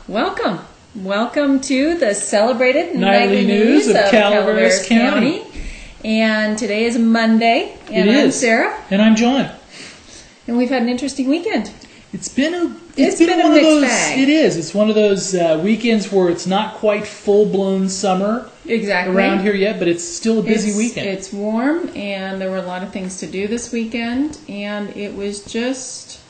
Welcome. Welcome to the celebrated Nightly News of Calaveras County. And today is Monday, and I'm Sarah. And I'm John. And we've had an interesting weekend. It's been a mixed bag. It is. It's one of those weekends where it's not quite full-blown summer around here yet, but it's still a busy weekend. It's warm, and there were a lot of things to do this weekend, and it was just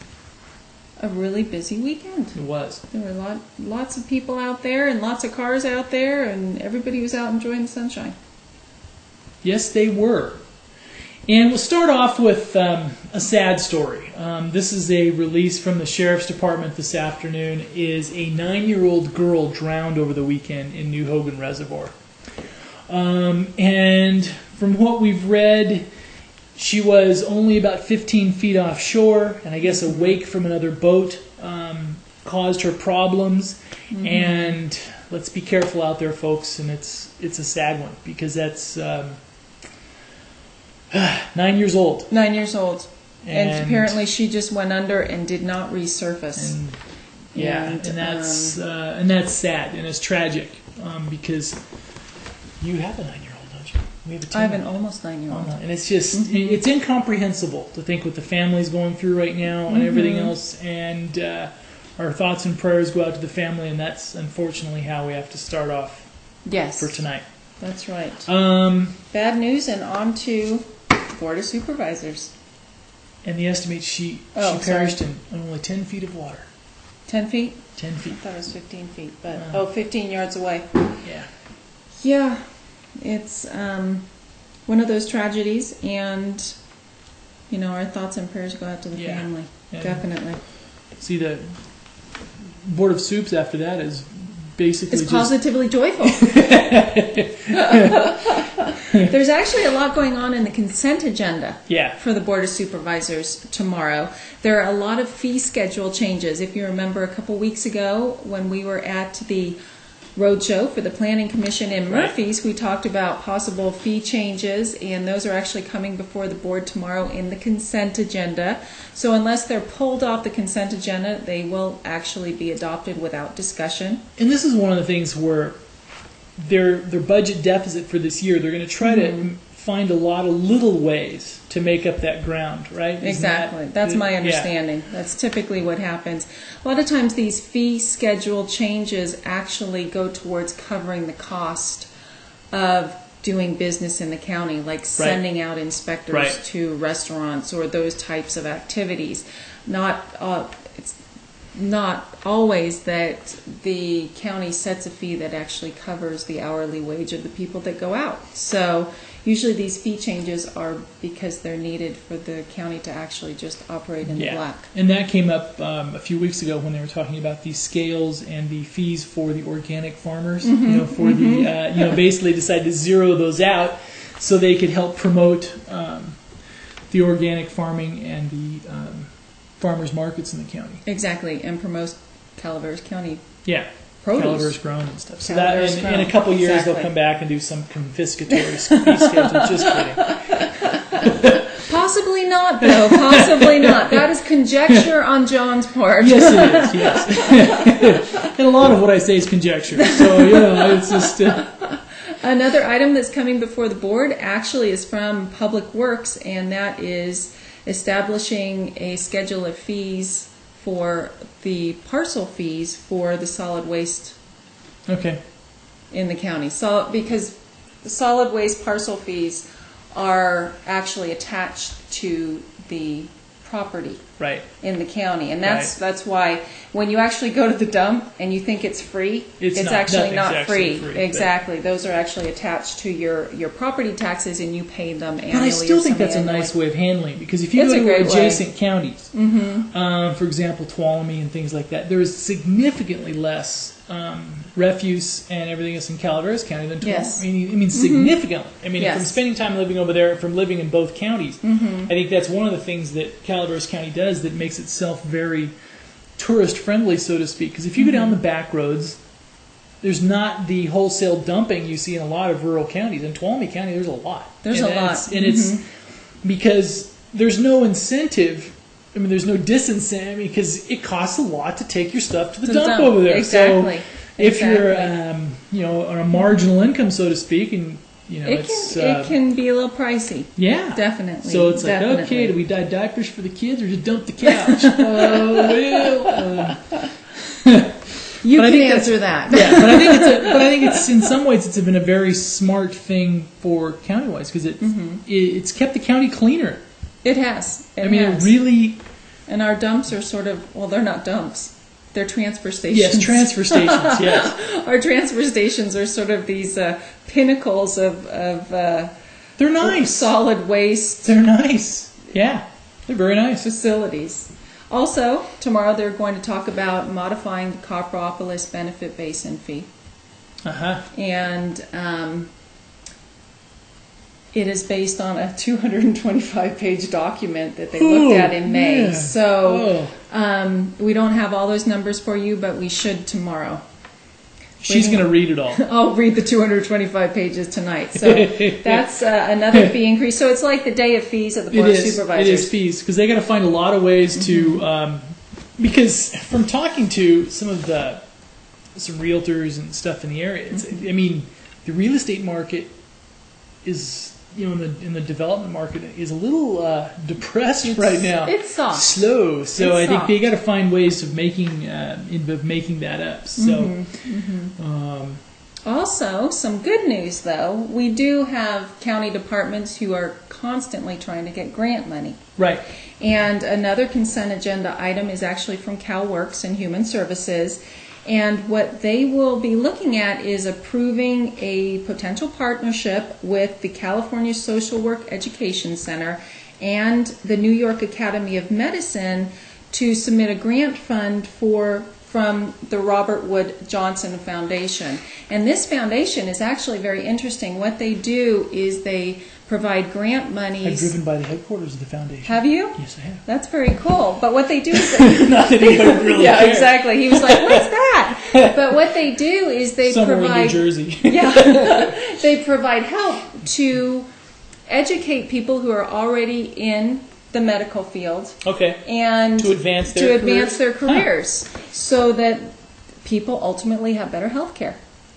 a really busy weekend. It was. There were lots of people out there and lots of cars out there, and everybody was out enjoying the sunshine. Yes, they were. And we'll start off with a sad story. This is a release from the Sheriff's Department this afternoon. Is a 9-year-old girl drowned over the weekend in New Hogan Reservoir. And from what we've read, she was only about 15 feet offshore, and I guess a wake from another boat caused her problems. Mm-hmm. And let's be careful out there, folks, and it's a sad one because that's 9 years old. 9 years old. And apparently she just went under and did not resurface. And that's sad, and it's tragic because you have a 9-year-old, don't you? I have an almost 9-year-old. And it's just, it's incomprehensible to think what the family's going through right now and everything else. And our thoughts and prayers go out to the family, and that's unfortunately how we have to start off for tonight. That's right. Bad news, and on to Board of Supervisors. And the estimate she perished in only 10 feet of water. 10 feet? 10 feet. I thought it was 15 feet, but 15 yards away. Yeah. Yeah, it's one of those tragedies, and our thoughts and prayers go out to the family. And definitely. See, the Board of Soups after that is basically it's positively joyful. There's actually a lot going on in the consent agenda for the Board of Supervisors tomorrow. There are a lot of fee schedule changes. If you remember a couple weeks ago when we were at the roadshow for the Planning Commission in Murphy's, we talked about possible fee changes, and those are actually coming before the board tomorrow in the consent agenda. So unless they're pulled off the consent agenda, they will actually be adopted without discussion. And this is one of the things where their budget deficit for this year, they're going to try to find a lot of little ways to make up that ground, right? Exactly. That's my understanding. Yeah. That's typically what happens. A lot of times these fee schedule changes actually go towards covering the cost of doing business in the county, like sending out inspectors to restaurants or those types of activities. It's not always that the county sets a fee that actually covers the hourly wage of the people that go out. So usually these fee changes are because they're needed for the county to actually just operate in the black. And that came up a few weeks ago when they were talking about these scales and the fees for the organic farmers. The basically decided to zero those out so they could help promote the organic farming and the farmers markets in the county. Exactly, and promote Calaveras County. Yeah. Produce. Calaveras grown and stuff. So that in a couple years they'll come back and do some confiscatory fee schedule. Just kidding. Possibly not, though. Possibly not. That is conjecture on John's part. Yes, it is. Yes. And a lot of what I say is conjecture. So it's just. Another item that's coming before the board actually is from Public Works, and that is establishing a schedule of fees for the parcel fees for the solid waste in the county. So because the solid waste parcel fees are actually attached to the property in the county, and that's why when you actually go to the dump and you think it's free, it's actually not free. Exactly, those are actually attached to your property taxes, and you pay them annually. But I still think that's a nice way of handling it, because if you go to adjacent counties, for example, Tuolumne and things like that, there is significantly less refuse and everything else in Calaveras County than Tuolumne. Yes. I mean significantly. I mean, from spending time living over there, from living in both counties, I think that's one of the things that Calaveras County does that makes itself very tourist friendly, so to speak. Because if you go down the back roads, there's not the wholesale dumping you see in a lot of rural counties. In Tuolumne County, there's a lot. There's a lot. And it's because there's no incentive there's no disincentive because it costs a lot to take your stuff to the dump over there. Exactly. So if you're, on a marginal income, so to speak, and it can be a little pricey. Yeah, definitely. So it's like, okay, do we dye diapers for the kids or just dump the couch? You can answer that. Yeah, but I think it's in some ways it's been a very smart thing for county-wise because it's kept the county cleaner. It has. It really. And our dumps are sort of, well, they're not dumps. They're transfer stations. Yes, transfer stations, yes. Our transfer stations are sort of these pinnacles of they're nice. Solid waste. They're nice. Yeah, they're very nice. Facilities. Also, tomorrow they're going to talk about modifying the Copperopolis benefit basin fee. And it is based on a 225-page document that they looked at in May. Yeah. So we don't have all those numbers for you, but we should tomorrow. She's going to read it all. I'll read the 225 pages tonight. So that's another fee increase. So it's like the day of fees at the Board of Supervisors. It is fees, because they got to find a lot of ways to... because from talking to some realtors and stuff in the area, the real estate market is... in the development market is a little depressed right now. It's soft, slow. So I think they got to find ways of making that up. So, also some good news though. We do have county departments who are constantly trying to get grant money. Right. And another consent agenda item is actually from CalWorks and Human Services. And what they will be looking at is approving a potential partnership with the California Social Work Education Center and the New York Academy of Medicine to submit a grant fund from the Robert Wood Johnson Foundation. And this foundation is actually very interesting. What they do is they provide grant monies. I've driven by the headquarters of the foundation. Have you? Yes, I have. That's very cool. But what they do is not that he would really yeah, care. exactly. He was like, "What's that?" But what they do is they somewhere provide in New Jersey. Yeah, they provide help to educate people who are already in the medical field. Okay. And to advance their careers, so that people ultimately have better health care.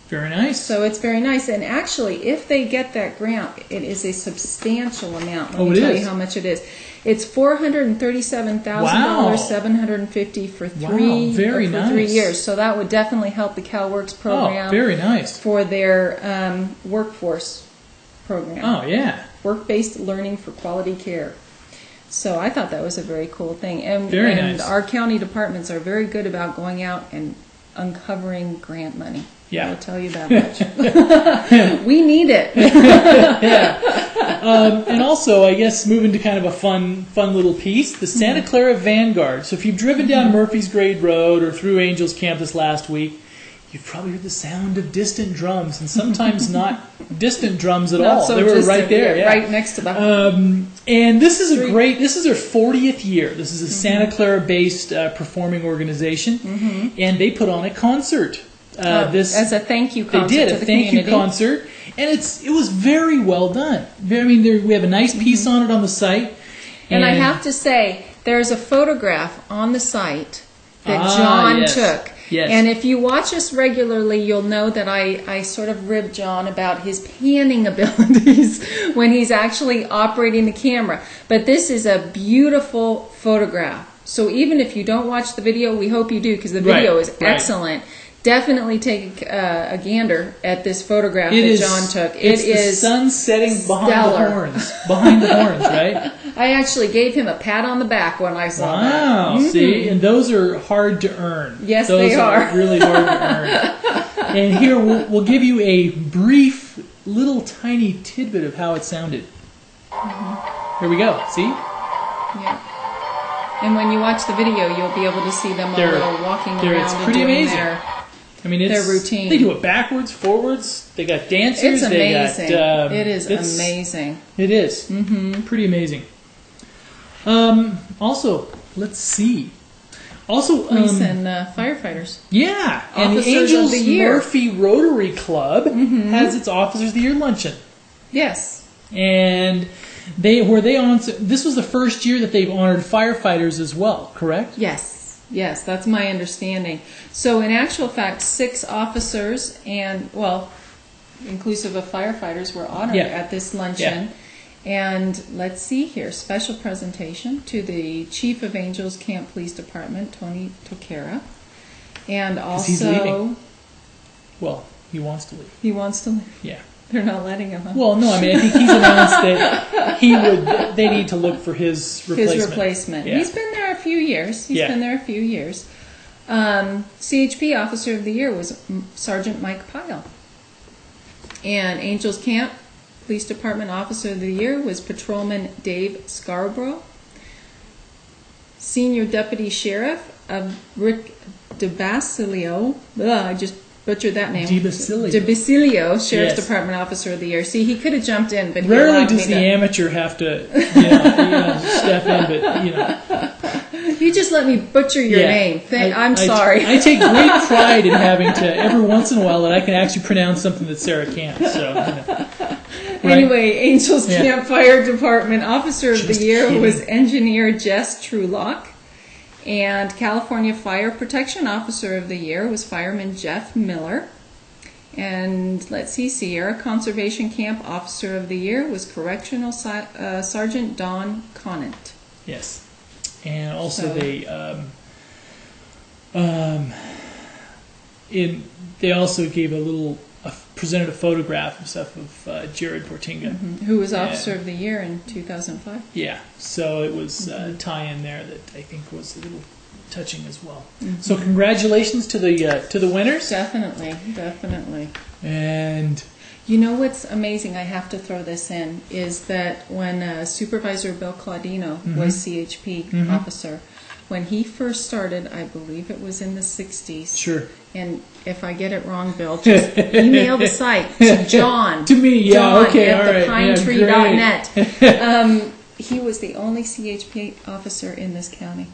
Very nice. So it's very nice. And actually, if they get that grant, it is a substantial amount. Let me tell you how much it is. It's $437,000, $750 for three years. So that would definitely help the CalWorks program. Oh, very nice. For their workforce program. Oh, yeah. Work-based learning for quality care. So I thought that was a very cool thing. And nice. Our county departments are very good about going out and uncovering grant money. Yeah. I'll tell you that much. We need it. Yeah. And also, I guess, moving to kind of a fun little piece, the Santa Clara Vanguard. So if you've driven down Murphy's Grade Road or through Angels Camp this last week, you've probably heard the sound of distant drums, and sometimes not distant drums at all. So they were right there, right next to the and this is this is their 40th year. This is a Santa Clara-based performing organization, and they put on a concert. As a thank you concert. They did to a the thank community. you concert, and it was very well done. We have a nice piece on it on the site, and I have to say, there's a photograph on the site that John took. Yes. And if you watch us regularly, you'll know that I sort of rib John about his panning abilities when he's actually operating the camera. But this is a beautiful photograph. So even if you don't watch the video, we hope you do, because the video is excellent. Definitely take a gander at this photograph that John took. It's the sun setting behind the horns. Behind the horns, right? I actually gave him a pat on the back when I saw that. Wow, see? And those are hard to earn. Yes, those they are. Those are really hard to earn. And here, we'll give you a brief, little tiny tidbit of how it sounded. Here we go. See? Yeah. And when you watch the video, you'll be able to see them all walking around it's pretty and doing amazing. their routine. They do it backwards, forwards. They got dancers. It's amazing. It is amazing. It is. Pretty amazing. Also, let's see. Also, police and firefighters. Yeah, and Officers the Angels of the Year. Murphy Rotary Club has its Officers of the Year luncheon. Yes. And They on. This was the first year that they've honored firefighters as well, correct? Yes, that's my understanding. So in actual fact, 6 officers and, well, inclusive of firefighters, were honored at this luncheon. Yeah. And let's see here, special presentation to the Chief of Angels Camp Police Department, Tony Toquera. And also... He's leaving. Well, he wants to leave. He wants to leave? Yeah. They're not letting him, huh? Well, no, I mean, I think he's announced that they need to look for his replacement. His replacement. Yeah. He's been there a few years. CHP Officer of the Year was Sergeant Mike Pyle. And Angels Camp Police Department Officer of the Year was Patrolman Dave Scarborough. Senior Deputy Sheriff of Rick DeBasilio. I just butchered that name. DeBasilio, Sheriff's Department Officer of the Year. See, he could have jumped in, but he rarely does the amateur have to step in, but You just let me butcher your name. I'm sorry. I take great pride in having to, every once in a while, that I can actually pronounce something that Sarah can't. So, Right? Anyway, Angels Camp Fire Department Officer of the Year was Engineer Jess Trulock. And California Fire Protection Officer of the Year was Fireman Jeff Miller. And let's see, Sierra Conservation Camp Officer of the Year was Correctional Sergeant Don Conant. Yes. And also they also gave presented a photograph and stuff of Jared Portinga, who was Officer of the Year in 2005. Yeah, so it was a tie-in there that I think was a little touching as well. So congratulations to the winners. Definitely. And you know what's amazing? I have to throw this in is that when Supervisor Bill Claudino was CHP officer, when he first started, I believe it was in the 60s. Sure. And if I get it wrong, Bill, just email the site to John. To me, John okay, at all right. thepinetree.net. He was the only CHP officer in this county.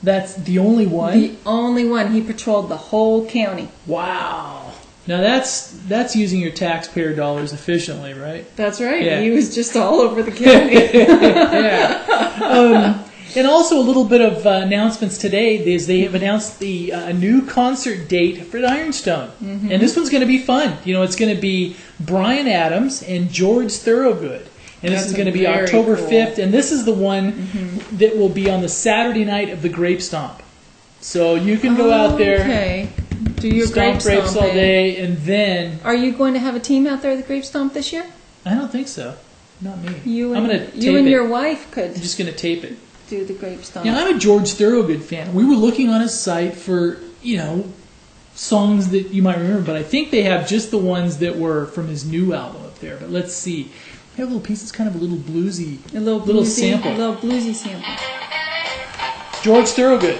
That's the only one? The only one. He patrolled the whole county. Wow. Now that's using your taxpayer dollars efficiently, right? That's right. Yeah. He was just all over the county. Yeah. And also a little bit of announcements today is they have announced a new concert date for Ironstone. And this one's going to be fun. It's going to be Bryan Adams and George Thorogood. And this is going to be October 5th. And this is the one that will be on the Saturday night of the Grape Stomp. So you can go out there, do your grapes all day, and then... Are you going to have a team out there at the Grape Stomp this year? I don't think so. Not me. You and your wife could. I'm just going to tape it. Do the Grape Stomp. Yeah, I'm a George Thorogood fan. We were looking on his site for, songs that you might remember, but I think they have just the ones that were from his new album up there. But let's see. We have a little piece that's kind of a little bluesy. A little sample. A little bluesy sample. George Thorogood.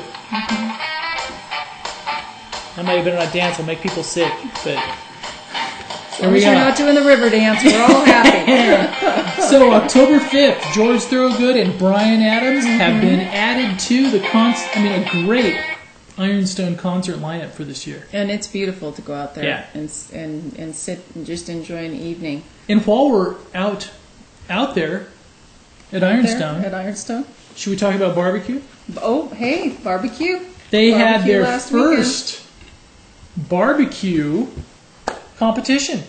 I might have been on a dance. I'll make people sick, but... As long as you're not doing the river dance, we're all happy. So October 5th, George Thorogood and Bryan Adams have been added to the a great Ironstone concert lineup for this year. And it's beautiful to go out there and sit and just enjoy an evening. And while we're out there at Ironstone, should we talk about barbecue? Oh, hey, barbecue. They had their first barbecue competition.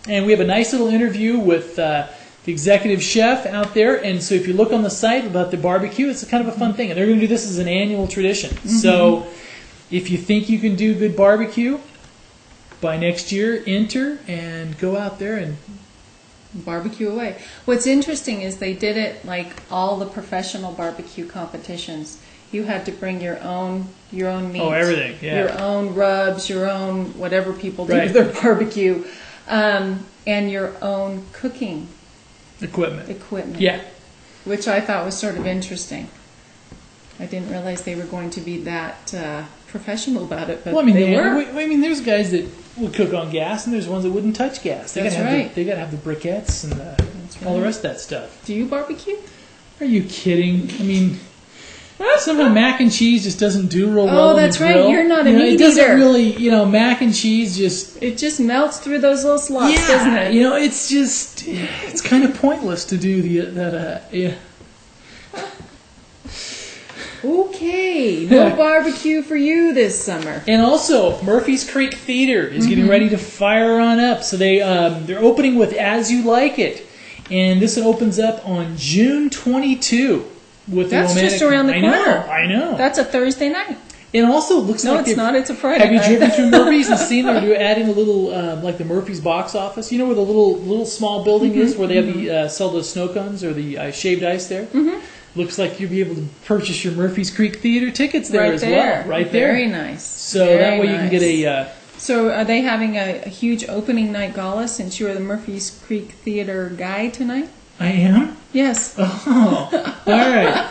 And we have a nice little interview with the executive chef out there. And so if you look on the site about the barbecue, it's kind of a fun thing. And they're going to do this as an annual tradition. So if you think you can do good barbecue, by next year, enter and go out there and barbecue away. What's interesting is they did it like all the professional barbecue competitions. You had to bring your own meat. Oh, everything, yeah. Your own rubs, your own whatever people do with their barbecue, and your own cooking equipment. Yeah. Which I thought was sort of interesting. I didn't realize they were going to be that professional about it, but they were. There's guys that would cook on gas, and there's ones that wouldn't touch gas. They got to have the briquettes and all the rest of that stuff. Do you barbecue? Are you kidding? somehow mac and cheese just doesn't do real well. Oh, that's right. Grill. You're not a meat It doesn't eater. really, mac and cheese just... It just melts through those little slots, doesn't it? It's kind of pointless to do yeah. Okay, no barbecue for you this summer. And also, Murphy's Creek Theater is getting ready to fire on up. So they're opening with As You Like It. And this one opens up on June 22. That's just around the corner. I know. That's a Thursday night. It also looks like... No, it's not. It's a Friday Have you night. driven through Murphy's and seen they're adding a little, like the Murphy's box office? You know where the little small building is where they have the sell those snow cones or the shaved ice there? Mm-hmm. Looks like you'll be able to purchase your Murphy's Creek Theater tickets there as well. Right there. Very nice. So that way you can get a... So are they having a huge opening night gala since you are the Murphy's Creek Theater guy tonight? I am? Yes. Oh, all right.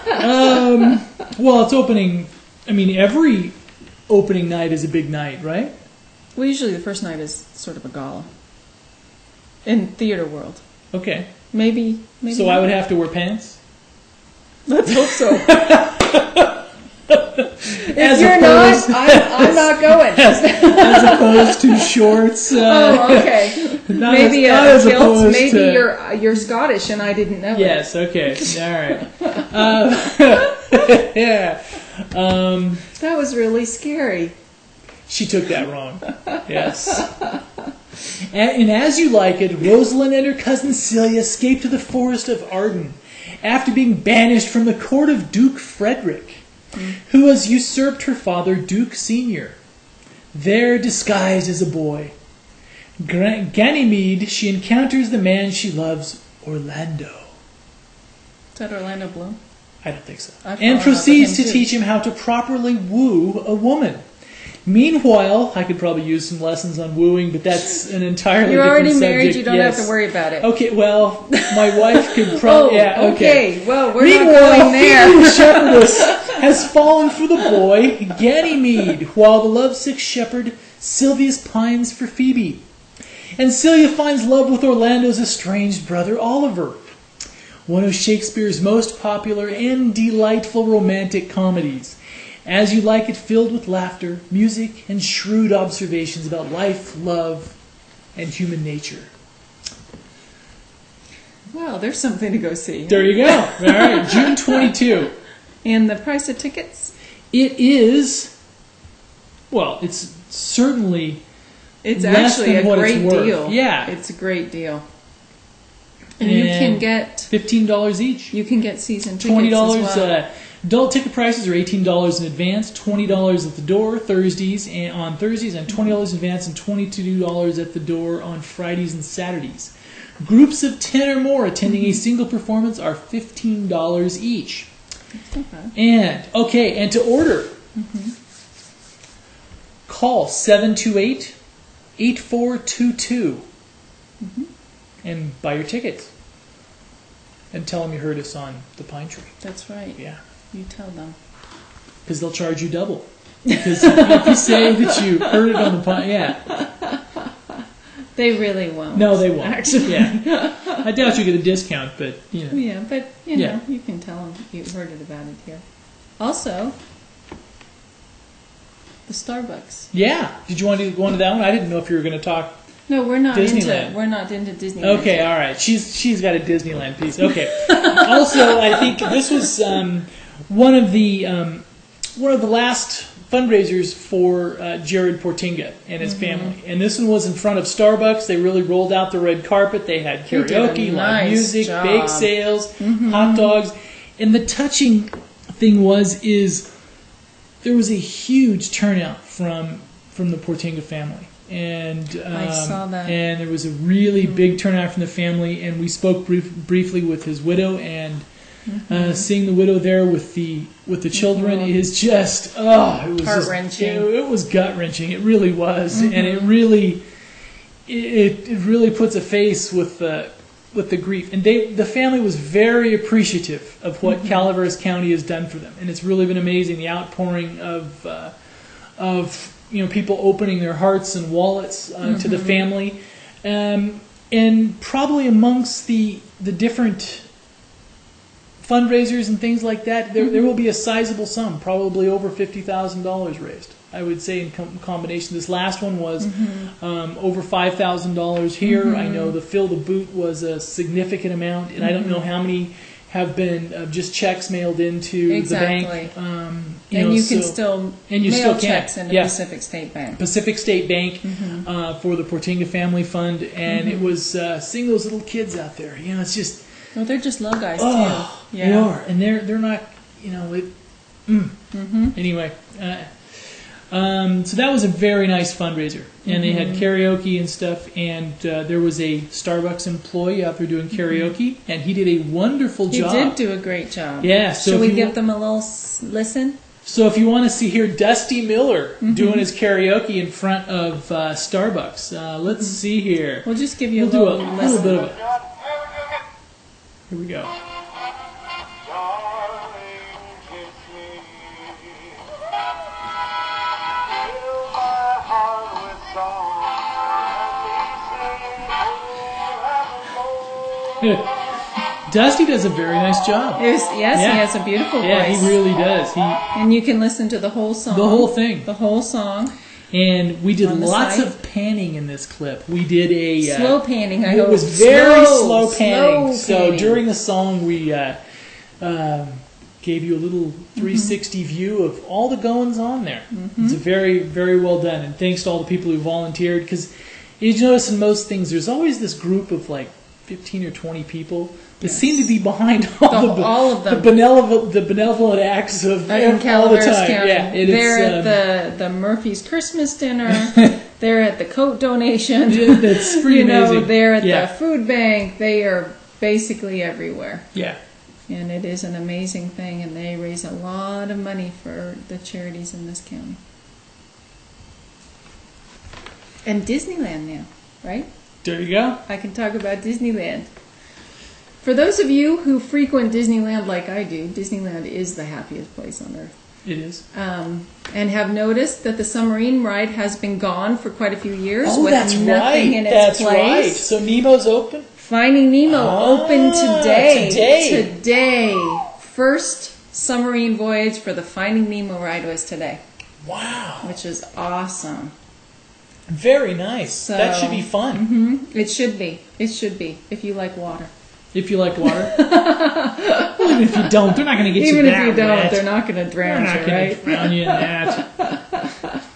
Well, it's opening... I mean, every opening night is a big night, right? Well, usually the first night is sort of a gala. In theater world. Okay. Maybe so not. I would have to wear pants? Let's hope so. If you're not, I'm not going. As opposed to shorts. Okay. Maybe as kilt. opposed Maybe to... you're Scottish and I didn't know. Yes. Okay. All right. Yeah. That was really scary. She took that wrong. Yes. And As You Like It, Rosalind and her cousin Celia escaped to the forest of Arden after being banished from the court of Duke Frederick, who has usurped her father, Duke Senior. There, disguised as a boy, Ganymede, she encounters the man she loves, Orlando. Is that Orlando Bloom? I don't think so. And proceeds to too. teach him how to properly woo a woman. Meanwhile, I could probably use some lessons on wooing, but that's an entirely You're different already subject. married, you don't Yes. have to worry about it. Okay, well, my wife could probably... okay. Well, we're Meanwhile, not going there. Phoebe the shepherdess has fallen for the boy, Ganymede, while the lovesick shepherd, Sylvius, pines for Phoebe. And Celia finds love with Orlando's estranged brother, Oliver, one of Shakespeare's most popular and delightful romantic comedies. As You Like It, filled with laughter, music, and shrewd observations about life, love, and human nature. Well, there's something to go see. There you go. All right, June 22. And the price of tickets? It is, well, it's certainly It's less actually than a what great it's worth. deal. Yeah. It's a great deal. And you can get $15 each. You can get season tickets $20. as well. Adult ticket prices are $18 in advance, $20 at the door Thursdays and on Thursdays, and $20 in advance and $22 at the door on Fridays and Saturdays. Groups of 10 or more attending a single performance are $15 each. Okay. And to order, call 728-8422 and buy your tickets. And tell them you heard us on the Pine Tree. That's right. Yeah. You tell them. Because they'll charge you double. Because if you say that you heard it on the Pine... Yeah. They really won't. No, they won't. Actually. Yeah. I doubt you get a discount, but, you know. Yeah, but, you know, you can tell them you heard it about it here. Also, the Starbucks. Yeah. Did you want to go into that one? I didn't know if you were going to talk... No, we're not Disneyland. into Disneyland. Okay, all right. She's got a Disneyland piece. Okay. Also, I think this was one of the last fundraisers for Jared Portinga and his family. And this one was in front of Starbucks. They really rolled out the red carpet. They had karaoke, live music, bake sales, hot dogs. And the touching thing is there was a huge turnout from the Portinga family. And I saw that. And there was a really big turnout from the family, and we spoke briefly with his widow, and seeing the widow there with the children is just it was heart-wrenching. It was gut-wrenching. It really was, and it really puts a face with the grief. And the family was very appreciative of what Calaveras County has done for them, and it's really been amazing, the outpouring of people opening their hearts and wallets to the family, and probably amongst the different fundraisers and things like that, there will be a sizable sum, probably over $50,000 raised. I would say in combination. This last one was over $5,000 here. I know the Fill the Boot was a significant amount, and I don't know how many have been just checks mailed into the bank. And you can still mail checks into Pacific State Bank. Pacific State Bank for the Portinga Family Fund, and it was seeing those little kids out there. You know, it's just they're just little guys too. They are, and they're not. You know, anyway. So that was a very nice fundraiser, and they had karaoke and stuff, and there was a Starbucks employee out there doing karaoke, and he did a wonderful job. He did do a great job. Yeah. So should we give them a little listen? So if you want to hear Dusty Miller doing his karaoke in front of Starbucks, let's see here. We'll just give you a little bit of it. Here we go. Dusty does a very nice job. Yes, he has a beautiful voice. Yeah, he really does. And you can listen to the whole song. The whole thing. The whole song. And we did lots of panning in this clip. We did a slow panning. I hope it was very slow panning. So during the song, we gave you a little 360 view of all the goings on there. It's very, very well done. And thanks to all the people who volunteered, because you notice in most things, there's always this group of like 15 or 20 people that seem to be behind all of them. The benevolent acts of all the time. County. Yeah, they're at the Murphy's Christmas dinner. They're at the coat donation. That's pretty amazing. They're at the food bank. They are basically everywhere. Yeah. And it is an amazing thing, and they raise a lot of money for the charities in this county. And Disneyland now, right? There you go. I can talk about Disneyland. For those of you who frequent Disneyland like I do, Disneyland is the happiest place on earth. It is. And have noticed that the submarine ride has been gone for quite a few years with nothing in its place. Right. So Nemo's open? Finding Nemo open today. Today. First submarine voyage for the Finding Nemo ride was today. Wow. Which is awesome. Very nice. So, that should be fun. It should be. It should be, if you like water. If you like water. Well, even if you don't, they're not going to get you that Even if you don't, wet. they're not going to drown you, right? They're not going to drown you in that.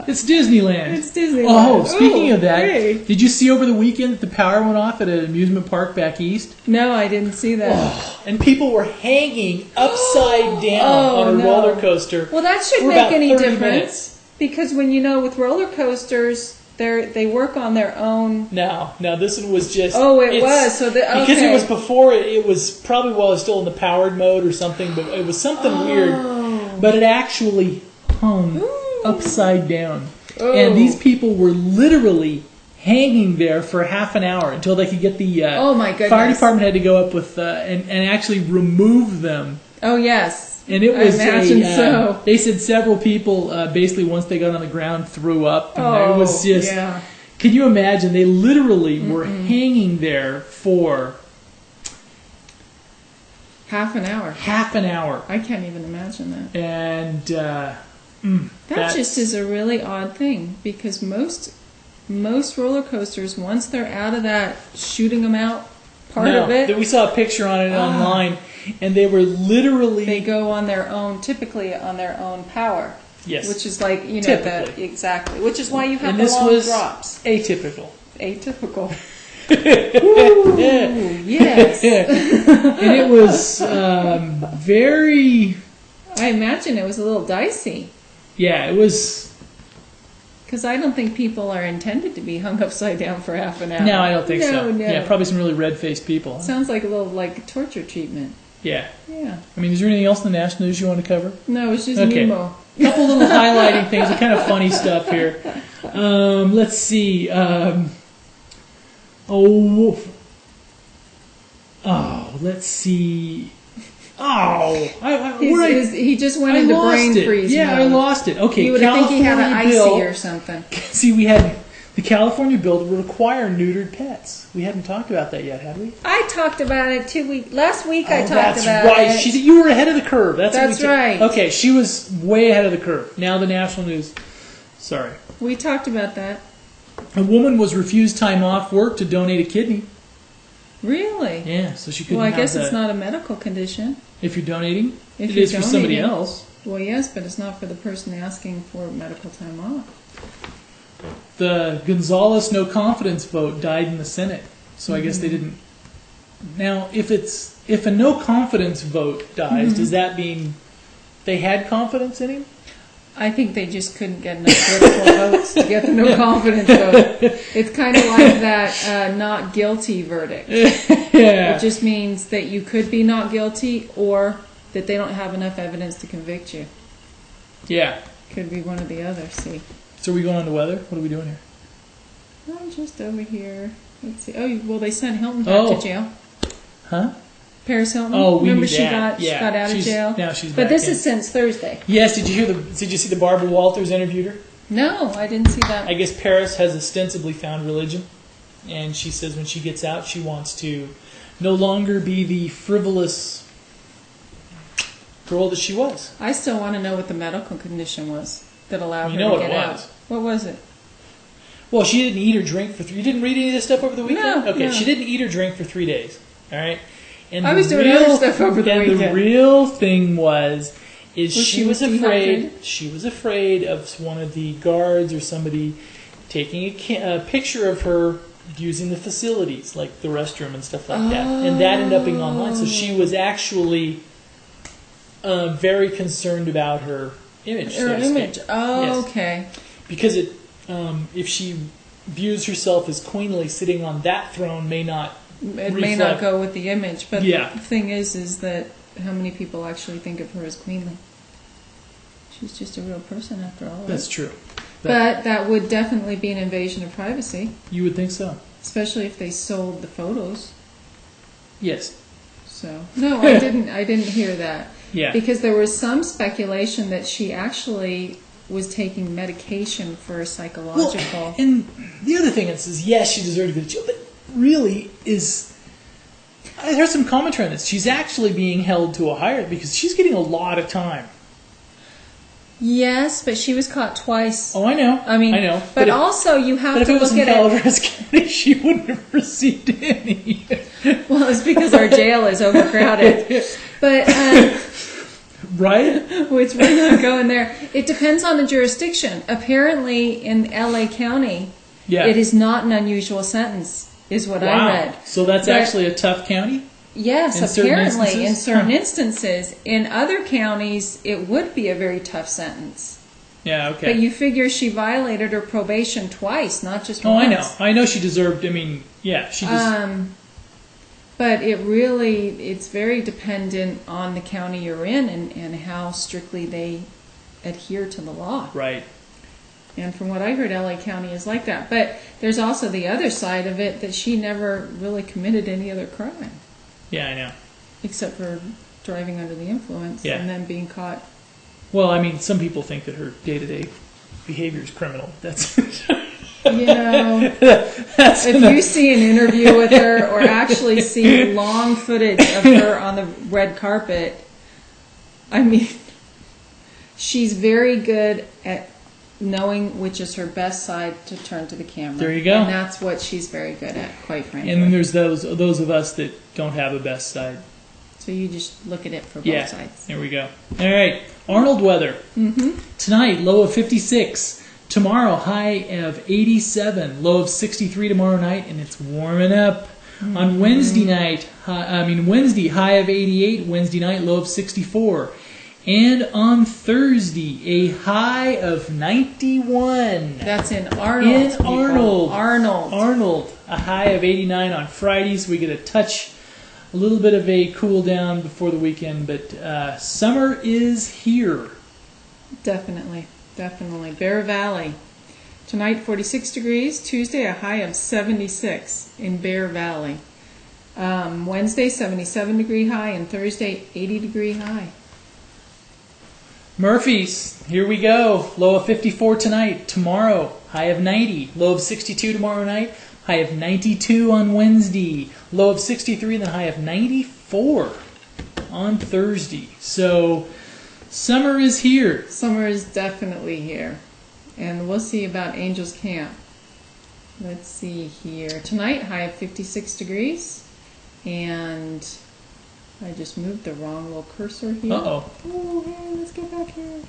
It's Disneyland. It's Disneyland. Oh, speaking of that, hey. Did you see over the weekend that the power went off at an amusement park back east? No, I didn't see that. Oh, and people were hanging upside down on a roller coaster. Well, that should make any difference. Because when with roller coasters, they work on their own. No, this one was just. Oh, it was. So because it was before. It was probably while it was still in the powered mode or something. But it was something weird. But it actually hung upside down, and these people were literally hanging there for half an hour until they could get the. Oh my goodness! Fire department had to go up with and actually remove them. Oh yes. And it was I imagine so. They said several people basically once they got on the ground threw up. And it was just. Yeah. Can you imagine? They literally were hanging there for half an hour. Half an hour. I can't even imagine that. And that just is a really odd thing because most roller coasters, once they're out of that shooting them out part of it, we saw a picture on it online. And they were literally. They go on their own, typically on their own power. Yes. Which is like, exactly. Which is why you have the long drops. Atypical. Ooh, yes. And it was very. I imagine it was a little dicey. Yeah, it was. Because I don't think people are intended to be hung upside down for half an hour. No, I don't think so. No. Yeah, probably some really red-faced people. Sounds like a little torture treatment. Yeah. Yeah. I mean, is there anything else in the national news you want to cover? No, it's just Nemo. A couple little highlighting things, the kind of funny stuff here. Let's see. Let's see. He just went into brain freeze. Yeah, I lost it. Okay, you would think he had an icy or something. See, we had The California bill will require neutered pets. We hadn't talked about that yet, had we? I talked about it last week. I talked that's about right. it. You were ahead of the curve. That's right. Okay, she was way ahead of the curve. Now the national news. Sorry. We talked about that. A woman was refused time off work to donate a kidney. Really? Yeah, so she couldn't. Well, I guess it's not a medical condition. If you're donating, it is for somebody else. Well, yes, but it's not for the person asking for medical time off. The Gonzales no confidence vote died in the Senate, so I guess they didn't. Now, if a no confidence vote dies, does that mean they had confidence in him? I think they just couldn't get enough political votes to get the no confidence vote. It's kind of like that not guilty verdict. Yeah. It just means that you could be not guilty or that they don't have enough evidence to convict you. Yeah. Could be one or the other, see. So are we going on to weather? What are we doing here? I'm just over here. Let's see. Oh, well, they sent Hilton back to jail. Huh? Paris Hilton. Oh, we remember knew she that. got out of jail. Now she's but back this in. is since Thursday. Yes. Did you see the Barbara Walters interviewed her? No, I didn't see that. I guess Paris has ostensibly found religion, and she says when she gets out, she wants to no longer be the frivolous girl that she was. I still want to know what the medical condition was that allowed her to get out. What was it? Well, she didn't eat or drink for 3. You didn't read any of this stuff over the weekend? No. Okay, No. She didn't eat or drink for 3 days. All right. And I was doing other stuff over the weekend. And the real thing was she was afraid. dehydrated? She was afraid of one of the guards or somebody taking a picture of her using the facilities, like the restroom and stuff like that, and that ended up being online. So she was actually very concerned about her image. Her image. Oh, yes. Okay. Because if she views herself as queenly, sitting on that throne may not. It may not go with the image, but yeah. The thing is that how many people actually think of her as queenly? She's just a real person after all. That's true. But that would definitely be an invasion of privacy. You would think so. Especially if they sold the photos. Yes. So no, I didn't hear that. Yeah. Because there was some speculation that she actually was taking medication for a psychological. Well, and the other thing is yes, she deserved to go to jail, but really I heard some commentary on this. She's actually being held to a higher because she's getting a lot of time. Yes, but she was caught twice. Oh, I know. I know. But also you have to look at it. But if it was in Calaveras County, she wouldn't have received any. Well, it's because our jail is overcrowded. But right? Which we're not going there. It depends on the jurisdiction. Apparently, in LA County, it is not an unusual sentence. Is what I read. So that's actually a tough county? Yes, apparently in certain instances. In other counties, it would be a very tough sentence. Yeah, okay. But you figure she violated her probation twice, not just once. once. I know she deserved, she just... but it's very dependent on the county you're in and how strictly they adhere to the law. Right. And from what I heard, LA County is like that. But there's also the other side of it that she never really committed any other crime. Yeah, I know. Except for driving under the influence and then being caught. Well, some people think that her day-to-day behavior is criminal. That's... if you see an interview with her or actually see long footage of her on the red carpet, she's very good at knowing which is her best side to turn to the camera. There you go. And that's what she's very good at, quite frankly. And then there's those of us that don't have a best side. So you just look at it for both sides. There we go. All right. Arnold weather. Tonight, low of 56. Tomorrow, high of 87. Low of 63 tomorrow night, and it's warming up. On Wednesday night, Wednesday, high of 88. Wednesday night, low of 64. And on Thursday, a high of 91. That's in Arnold. Arnold. A high of 89 on Friday, so we get a little bit of a cool down before the weekend. But summer is here. Definitely. Bear Valley. Tonight, 46 degrees. Tuesday, a high of 76 in Bear Valley. Wednesday, 77 degree high. And Thursday, 80 degree high. Murphy's, here we go. Low of 54 tonight. Tomorrow, high of 90. Low of 62 tomorrow night. High of 92 on Wednesday. Low of 63 and then high of 94 on Thursday. So summer is here. Summer is definitely here. And we'll see about Angels Camp. Let's see here. Tonight, high of 56 degrees. And I just moved the wrong little cursor here. Uh-oh. Oh, hey, let's get back here.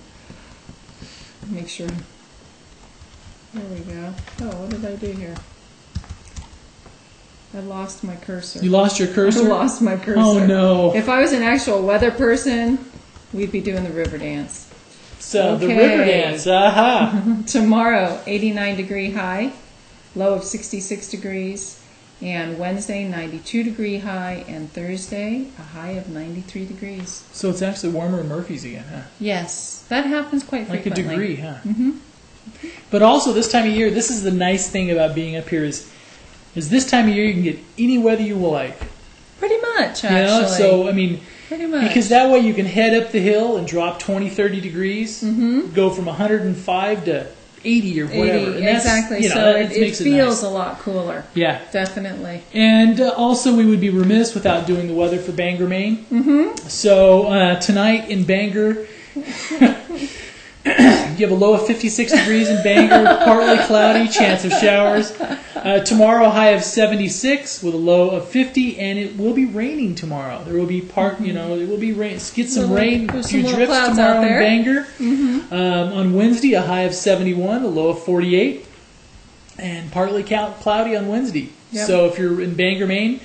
Make sure. There we go. Oh, what did I do here? I lost my cursor. You lost your cursor? I lost my cursor. Oh, no. If I was an actual weather person, we'd be doing the river dance. So, okay. the river dance. Aha. Tomorrow, 89-degree high, low of 66 degrees. And Wednesday, 92-degree high, and Thursday, a high of 93 degrees. So it's actually warmer in Murphy's again, huh? Yes, that happens quite frequently. Like a degree, huh? Mm-hmm. But also this time of year, this is the nice thing about being up here is this time of year you can get any weather you like. Pretty much, actually. You know? So, I mean, pretty much. Because that way you can head up the hill and drop 20, 30 degrees, go from 105 to 80 or whatever. 80, and exactly. So it feels nice. a lot cooler. Yeah. Definitely. And also we would be remiss without doing the weather for Bangor, Maine. So tonight in Bangor, you have a low of 56 degrees in Bangor, partly cloudy, chance of showers. Tomorrow, high of 76 with a low of 50, and it will be raining tomorrow. There will be it will be rain. Get some rain, a few drifts tomorrow in Bangor. On Wednesday, a high of 71, a low of 48, and partly cloudy on Wednesday. Yep. So if you're in Bangor, Maine,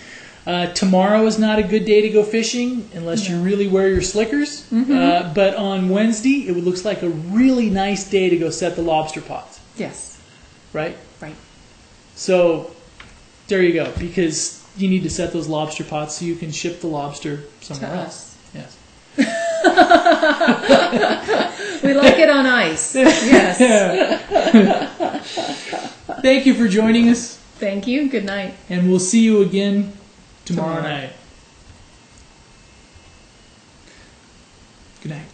tomorrow is not a good day to go fishing unless you really wear your slickers. But on Wednesday, it looks like a really nice day to go set the lobster pots. Yes. Right? Right. So there you go, because you need to set those lobster pots so you can ship the lobster somewhere else. Yes. We like it on ice. Yes. Thank you for joining us. Thank you. Good night. And we'll see you again tomorrow night. Good night.